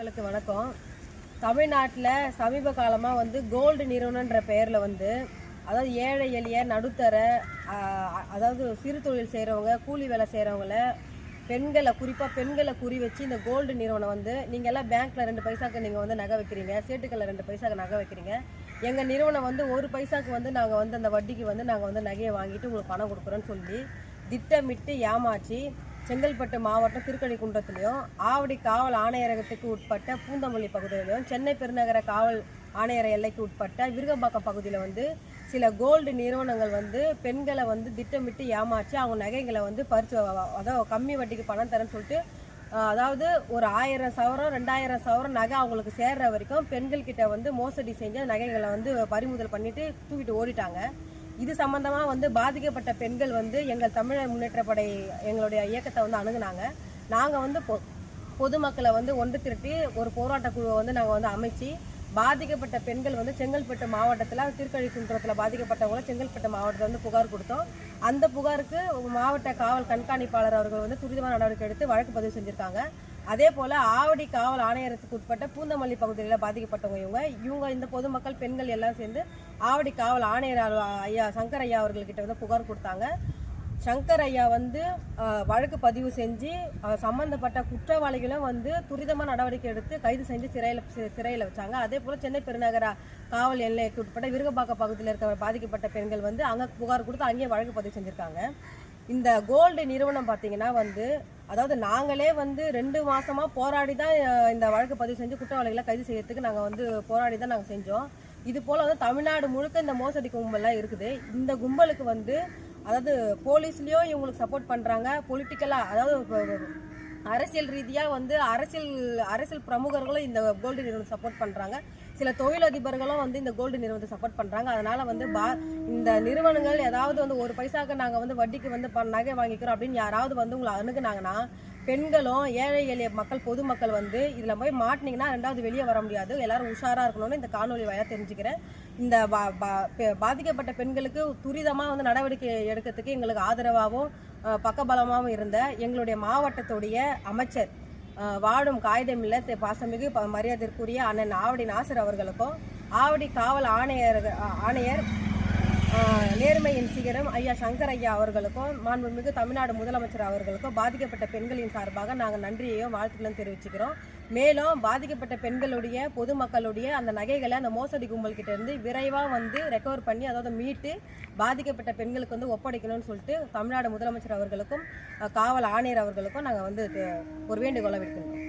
மக்களுக்கு வணக்கம். தமிழ்நாட்டில் சமீப காலமாக வந்து கோல்டு நிறுவனன்ற பெயரில் வந்து அதாவது ஏழை எளிய நடுத்தர அதாவது சிறு தொழில் செய்கிறவங்க, கூலி வேலை செய்கிறவங்கள, பெண்களை குறிப்பாக பெண்களை குறி வச்சு இந்த கோல்டு நிறுவனம் வந்து நீங்கள் எல்லாம் பேங்க்கில் 2 பைசாவுக்கு நீங்கள் வந்து நகை வைக்கிறீங்க, சேட்டுக்களில் 2 பைசாவுக்கு நகை வைக்கிறீங்க. எங்கள் நிறுவனம் வந்து 1 பைசாவுக்கு வந்து நாங்கள் வந்து அந்த வட்டிக்கு வந்து நாங்கள் வந்து நகையை வாங்கிட்டு உங்களுக்கு பணம் கொடுக்குறோன்னு சொல்லி திட்டமிட்டு ஏமாற்றி செங்கல்பட்டு மாவட்டம் திருக்கழிக்குன்றத்துலையும், ஆவடி காவல் ஆணையரகத்துக்கு உட்பட்ட பூந்தமல்லி பகுதியிலையும், சென்னை பெருநகர காவல் ஆணையர எல்லைக்கு உட்பட்ட விருகம்பாக்கம் பகுதியில் வந்து சில கோல்டு நிறுவனங்கள் வந்து பெண்களை வந்து திட்டமிட்டு ஏமாற்றி அவங்க நகைகளை வந்து பறித்து, அதாவது கம்மி வட்டிக்கு பணம் தரேன்னு சொல்லிட்டு, அதாவது ஒரு 1000 சவரம் 2000 சவரம் நகை அவங்களுக்கு சேர்ற வரைக்கும் பெண்கள்கிட்ட வந்து மோசடி செஞ்சு நகைகளை வந்து பறிமுதல் பண்ணிட்டு தூக்கிட்டு ஓடிட்டாங்க. இது சம்பந்தமாக வந்து பாதிக்கப்பட்ட பெண்கள் வந்து எங்கள் தமிழர் முன்னேற்றப்படை எங்களுடைய இயக்கத்தை வந்து அணுகுனாங்க. நாங்கள் வந்து பொதுமக்களை வந்து ஒன்று திரட்டி ஒரு போராட்ட குழுவை வந்து நாங்கள் வந்து அமைச்சு பாதிக்கப்பட்ட பெண்கள் வந்து செங்கல்பட்டு மாவட்டத்தில் திருக்கழிக்குன்றத்தில் பாதிக்கப்பட்டவங்கள செங்கல்பட்டு மாவட்டத்தில் வந்து புகார் கொடுத்தோம். அந்த புகாருக்கு மாவட்ட காவல் கண்காணிப்பாளர் அவர்கள் வந்து துரிதமான நடவடிக்கை எடுத்து வழக்கு பதிவு செஞ்சுருக்காங்க. அதே போல் ஆவடி காவல் ஆணையரத்துக்கு உட்பட்ட பூந்தமல்லி பகுதியில் பாதிக்கப்பட்டவங்க இவங்க இந்த பொதுமக்கள் பெண்கள் எல்லாம் சேர்ந்து ஆவடி காவல் ஆணையர் ஐயா சங்கர் ஐயா அவர்கள்கிட்ட வந்து புகார் கொடுத்தாங்க. சங்கர் ஐயா வந்து வழக்கு பதிவு செஞ்சு சம்பந்தப்பட்ட குற்றவாளிகளும் வந்து துரிதமான நடவடிக்கை எடுத்து கைது செஞ்சு சிறையில் வச்சாங்க. அதே போல் சென்னை பெருநகர காவல் எல்லைக்கு உட்பட்ட விருகம்பாக்கம் பகுதியில் இருக்க பாதிக்கப்பட்ட பெண்கள் வந்து அங்கே புகார் கொடுத்து அங்கேயே வழக்கு பதிவு செஞ்சுருக்காங்க. இந்த கோல்டு நிறுவனம் பார்த்தீங்கன்னா வந்து அதாவது நாங்களே வந்து 2 மாசமா போராடி தான் இந்த வழக்கு பதிவு செஞ்சு குற்றவாளிகளை கைது செய்யறதுக்கு நாங்கள் வந்து போராடி தான் நாங்கள் செஞ்சோம். இது போல் வந்து தமிழ்நாடு முழுக்க இந்த மோசடி கும்பல்லாம் இருக்குது. இந்த கும்பலுக்கு வந்து அதாவது போலீஸ்லேயும் இவங்களுக்கு சப்போர்ட் பண்ணுறாங்க, பொலிட்டிக்கலாக அதாவது அரசியல் ரீதியாக வந்து அரசியல் பிரமுகர்களும் இந்த கோல்டு நிறுவனம் சப்போர்ட் பண்ணுறாங்க. சில தொழிலதிபர்களும் வந்து இந்த கோல்டு நிறுவனத்தை சப்போர்ட் பண்ணுறாங்க. அதனால் வந்து இந்த நிறுவனங்கள் ஏதாவது வந்து 1 பைசாவுக்கு நாங்கள் வந்து வட்டிக்கு வந்து நகை வாங்கிக்கிறோம் அப்படின்னு யாராவது வந்து உங்களை அணுகுனாங்கன்னா, பெண்களும் ஏழை எளிய மக்கள் பொதுமக்கள் வந்து இதில் போய் மாட்டினீங்கன்னா 2வது வெளியே வர முடியாது. எல்லாரும் உஷாராக இருக்கணும்னு இந்த காணொலி வாயிலாக தெரிஞ்சுக்கிறேன். இந்த பாதிக்கப்பட்ட பெண்களுக்கு துரிதமாக வந்து நடவடிக்கை எடுக்கிறதுக்கு எங்களுக்கு ஆதரவாகவும் பக்கபலமாகவும் இருந்த எங்களுடைய மாவட்டத்துடைய அமைச்சர் வாடும் காகிதமில்ல பாசமிகு மரியாதைக்குரிய அண்ணன் ஆவடி நாசர் அவர்களுக்கும், ஆவடி காவல் ஆணையர் நேர்மையின் சிகரம் ஐயா சங்கர் ஐயா அவர்களுக்கும், மாண்புமிகு தமிழ்நாடு முதலமைச்சர் அவர்களுக்கும் பாதிக்கப்பட்ட பெண்களின் சார்பாக நாங்கள் நன்றியையும் வாழ்த்துக்களும் தெரிவிச்சுக்கிறோம். மேலும் பாதிக்கப்பட்ட பெண்களுடைய பொதுமக்களுடைய அந்த நகைகளை அந்த மோசடி கும்பல்கிட்ட இருந்து விரைவாக வந்து ரெக்கவர் பண்ணி அதாவது மீட்டு பாதிக்கப்பட்ட பெண்களுக்கு வந்து ஒப்படைக்கணும்னு சொல்லிட்டு தமிழ்நாடு முதலமைச்சர் அவர்களுக்கும் காவல் ஆணையர் அவர்களுக்கும் நாங்கள் வந்து ஒரு வேண்டுகோளை விடுக்கிறோம்.